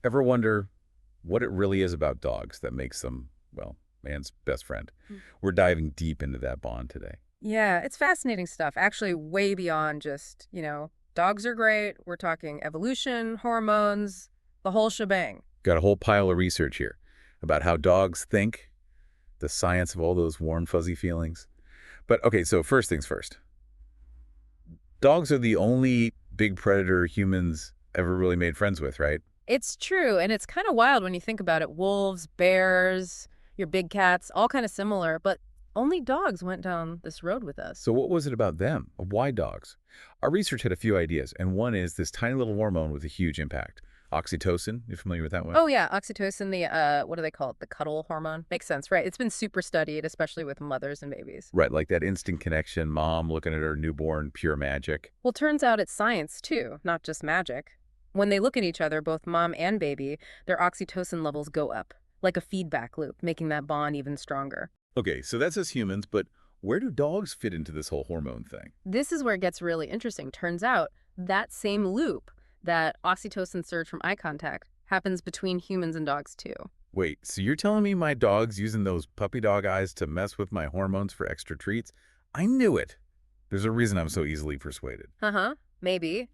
Ever wonder what it really is about dogs that makes them, well, man's best friend? Mm. We're diving deep into that bond today. Yeah, it's fascinating stuff. Actually, way beyond just, dogs are great. We're talking evolution, hormones, the whole shebang. Got a whole pile of research here about how dogs think, the science of all those warm, fuzzy feelings. But okay, so first things first. Dogs are the only big predator humans ever really made friends with, right? It's true, and it's kind of wild when you think about it. Wolves, bears, your big cats, all kind of similar, but only dogs went down this road with us. So what was it about them? Why dogs? Our research had a few ideas, and one is this tiny little hormone with a huge impact. Oxytocin, you familiar with that one? Oh yeah, oxytocin, the what do they call it? The cuddle hormone. Makes sense, right? It's been super studied, especially with mothers and babies. Right, like that instant connection, mom looking at her newborn, pure magic. Well, turns out it's science too, not just magic. When they look at each other, both mom and baby, their oxytocin levels go up, like a feedback loop, making that bond even stronger. Okay, so that's us humans, but where do dogs fit into this whole hormone thing? This is where it gets really interesting. Turns out that same loop, that oxytocin surge from eye contact, happens between humans and dogs too. Wait, so you're telling me my dog's using those puppy dog eyes to mess with my hormones for extra treats? I knew it. There's a reason I'm so easily persuaded. Uh-huh, maybe.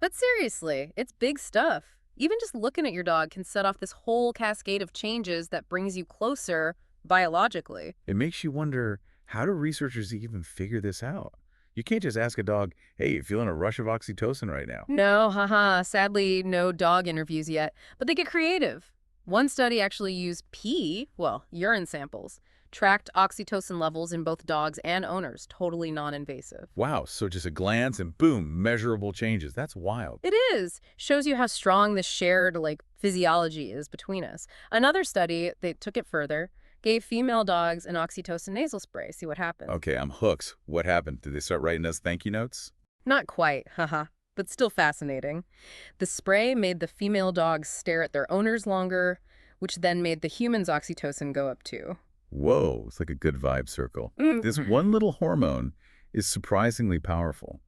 But seriously, it's big stuff. Even just looking at your dog can set off this whole cascade of changes that brings you closer biologically. It makes you wonder, how do researchers even figure this out? You can't just ask a dog, hey, you feeling a rush of oxytocin right now? No, haha, sadly, no dog interviews yet, but they get creative. One study actually used pee, well, urine samples, tracked oxytocin levels in both dogs and owners, totally non-invasive. Wow, so just a glance and boom, measurable changes. That's wild. It is. Shows you how strong this shared, physiology is between us. Another study, they took it further, gave female dogs an oxytocin nasal spray. See what happened. Okay, I'm hooked. What happened? Did they start writing us thank you notes? Not quite, haha, but still fascinating. The spray made the female dogs stare at their owners longer, which then made the human's oxytocin go up too. Whoa, it's like a good vibe circle. This Mm. one little hormone is surprisingly powerful.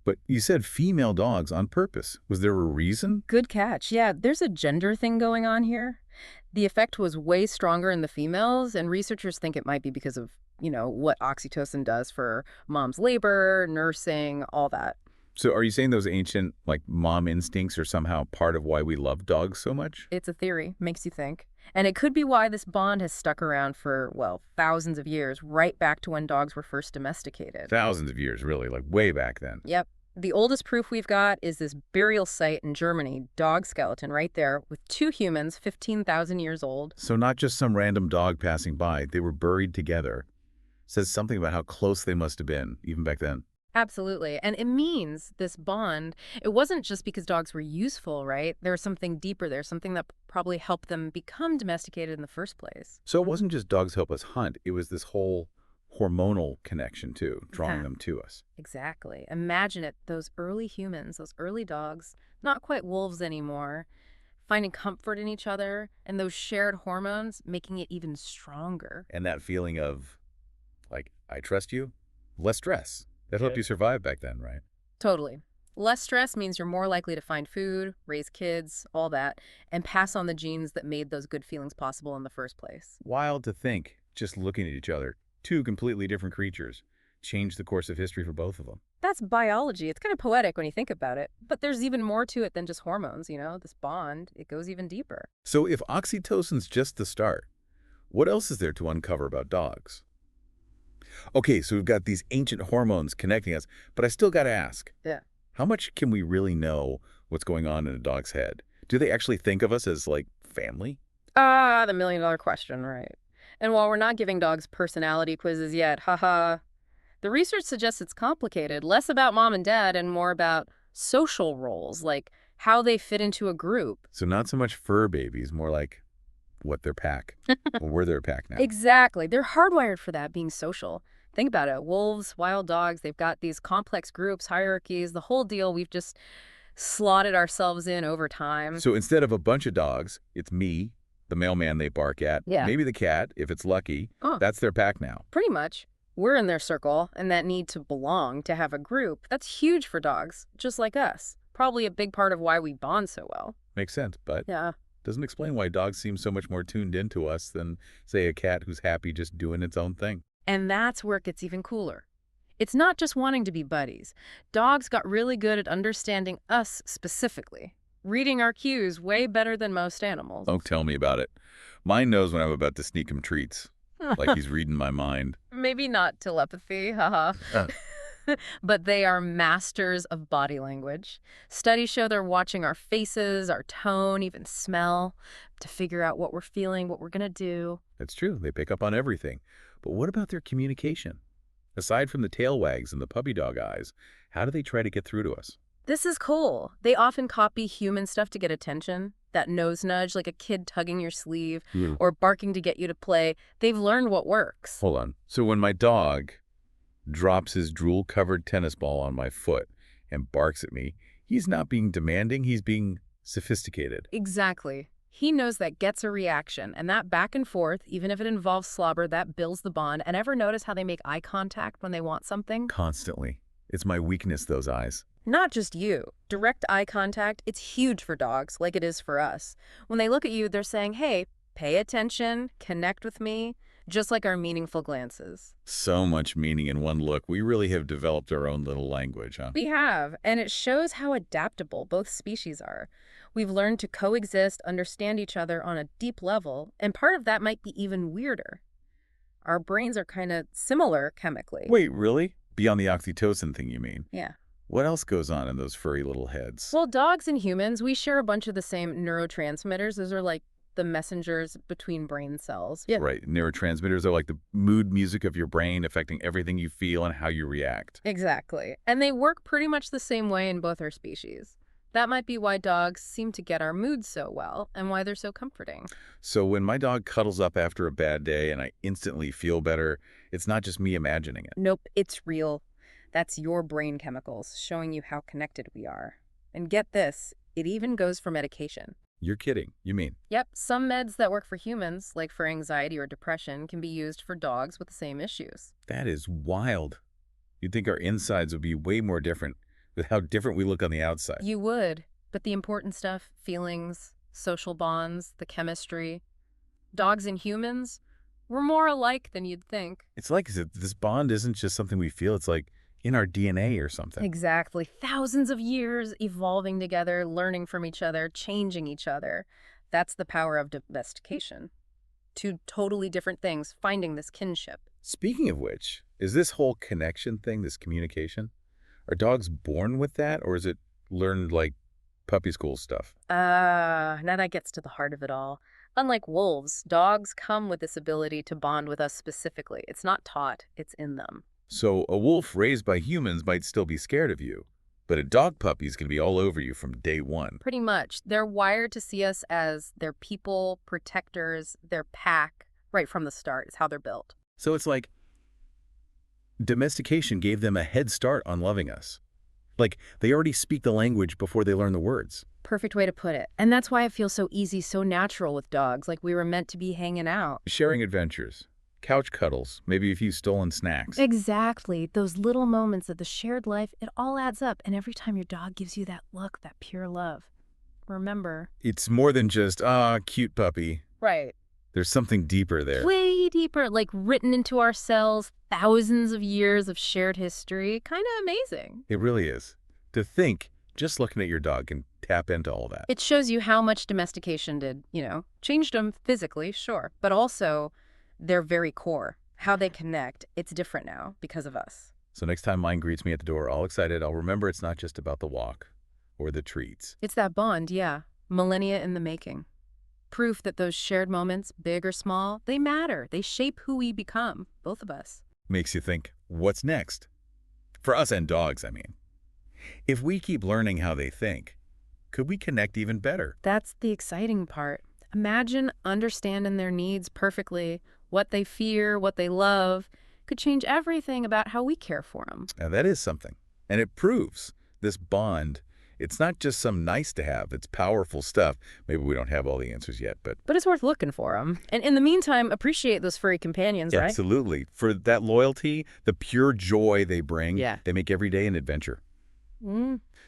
But you said female dogs on purpose. Was there a reason? Good catch. Yeah, there's a gender thing going on here. The effect was way stronger in the females, and researchers think it might be because of, what oxytocin does for mom's labor, nursing, all that. So are you saying those ancient, like, mom instincts are somehow part of why we love dogs so much? It's a theory, makes you think. And it could be why this bond has stuck around for, well, thousands of years, right back to when dogs were first domesticated. Thousands of years, really, like way back then. Yep. The oldest proof we've got is this burial site in Germany, dog skeleton right there, with two humans, 15,000 years old. So not just some random dog passing by, they were buried together. Says something about how close they must have been, even back then. Absolutely. And it means this bond, it wasn't just because dogs were useful, right? There was something deeper there, something that probably helped them become domesticated in the first place. So it wasn't just dogs help us hunt, it was this whole hormonal connection too, drawing Yeah, them to us. exactly. Imagine it, those early humans, those early dogs, not quite wolves anymore, finding comfort in each other and those shared hormones making it even stronger. And that feeling of, like, I trust you, less stress. That helped Yeah. you survive back then, right? Totally. Less stress means you're more likely to find food, raise kids, all that, and pass on the genes that made those good feelings possible in the first place. Wild to think, just looking at each other, two completely different creatures, changed the course of history for both of them. That's biology. It's kind of poetic when you think about it. But there's even more to it than just hormones, this bond. It goes even deeper. So if oxytocin's just the start, what else is there to uncover about dogs? Okay, so we've got these ancient hormones connecting us, but I still got to ask, Yeah. how much can we really know what's going on in a dog's head? Do they actually think of us as, like, family? Ah, the million-dollar question, right. And while we're not giving dogs personality quizzes yet, haha, the research suggests it's complicated, less about mom and dad and more about social roles, like how they fit into a group. So not so much fur babies, more like what their pack. Well, we're their pack now. Exactly. They're hardwired for that, being social. Think about it. Wolves, wild dogs, they've got these complex groups, hierarchies, the whole deal. We've just slotted ourselves in over time. So instead of a bunch of dogs, it's me, the mailman they bark at, Yeah. maybe the cat, if it's lucky. Oh, That's their pack now. pretty much. We're in their circle, and that need to belong, to have a group, that's huge for dogs, just like us. Probably a big part of why we bond so well. Makes sense, but Yeah. doesn't explain why dogs seem so much more tuned into us than, say, a cat who's happy just doing its own thing. And that's where it gets even cooler. It's not just wanting to be buddies. Dogs got really good at understanding us specifically, reading our cues way better than most animals. Oh, tell me about it. Mine knows when I'm about to sneak him treats, like he's reading my mind. Maybe not telepathy, haha. Uh. But they are masters of body language. Studies show they're watching our faces, our tone, even smell, to figure out what we're feeling, what we're going to do. It's true, they pick up on everything. But what about their communication? Aside from the tail wags and the puppy dog eyes, how do they try to get through to us? This is cool. They often copy human stuff to get attention. That nose nudge, like a kid tugging your sleeve or barking to get you to play. They've learned what works. Hold on. So when my dog drops his drool-covered tennis ball on my foot and barks at me, he's not being demanding, he's being sophisticated. Exactly. He knows that gets a reaction, and that back and forth, even if it involves slobber, that builds the bond. And ever notice how they make eye contact when they want something? Constantly. It's my weakness, those eyes. Not just you. Direct eye contact, it's huge for dogs, like it is for us. When they look at you, they're saying, hey, pay attention, connect with me, just like our meaningful glances. So much meaning in one look. We really have developed our own little language, huh? We have, and it shows how adaptable both species are. We've learned to coexist, understand each other on a deep level, and part of that might be even weirder. Our brains are kind of similar chemically. Wait, really? Beyond the oxytocin thing, you mean? Yeah. What else goes on in those furry little heads? Well, dogs and humans, we share a bunch of the same neurotransmitters. Those are like the messengers between brain cells. Yeah. Right. Neurotransmitters are like the mood music of your brain, affecting everything you feel and how you react. Exactly. And they work pretty much the same way in both our species. That might be why dogs seem to get our moods so well and why they're so comforting. So when my dog cuddles up after a bad day and I instantly feel better, it's not just me imagining it. Nope, it's real. That's your brain chemicals showing you how connected we are. And get this, it even goes for medication. You're kidding. You mean? Yep, some meds that work for humans, like for anxiety or depression, can be used for dogs with the same issues. That is wild. You'd think our insides would be way more different with how different we look on the outside. You would, but the important stuff, feelings, social bonds, the chemistry, dogs and humans, we're more alike than you'd think. It's like this bond isn't just something we feel. It's like in our DNA or something. Exactly. Thousands of years evolving together, learning from each other, changing each other. That's the power of domestication. Two totally different things, finding this kinship. Speaking of which, is this whole connection thing, this communication, are dogs born with that, or is it learned like puppy school stuff? Now that gets to the heart of it all. Unlike wolves, dogs come with this ability to bond with us specifically. It's not taught, it's in them. So a wolf raised by humans might still be scared of you, but a dog puppy's going to be all over you from day one. Pretty much. They're wired to see us as their people, protectors, their pack, right from the start. It's how they're built. So it's like domestication gave them a head start on loving us. Like they already speak the language before they learn the words. Perfect way to put it. And that's why it feels so easy, so natural with dogs, like we were meant to be hanging out. Sharing adventures, couch cuddles, maybe a few stolen snacks. Exactly. Those little moments of the shared life, it all adds up. And every time your dog gives you that look, that pure love, remember. It's more than just, cute puppy. Right. There's something deeper there. Way deeper, like written into our cells, thousands of years of shared history. Kind of amazing. It really is. To think, just looking at your dog can tap into all that. It shows you how much domestication did, changed them physically, sure, but also their very core, how they connect. It's different now because of us. So next time mine greets me at the door all excited, I'll remember it's not just about the walk or the treats. It's that bond, yeah. Millennia in the making. Proof that those shared moments, big or small, they matter. They shape who we become, both of us. Makes you think, what's next? For us and dogs, I mean. If we keep learning how they think, could we connect even better? That's the exciting part. Imagine understanding their needs perfectly, what they fear, what they love, could change everything about how we care for them. Now that is something. And it proves this bond, it's not just some nice to have, it's powerful stuff. Maybe we don't have all the answers yet, but it's worth looking for them. And in the meantime, appreciate those furry companions, right? Absolutely. For that loyalty, the pure joy they bring, Yeah. they make every day an adventure.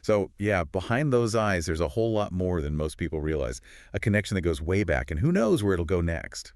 So, yeah, behind those eyes, there's a whole lot more than most people realize. A connection that goes way back, and who knows where it'll go next.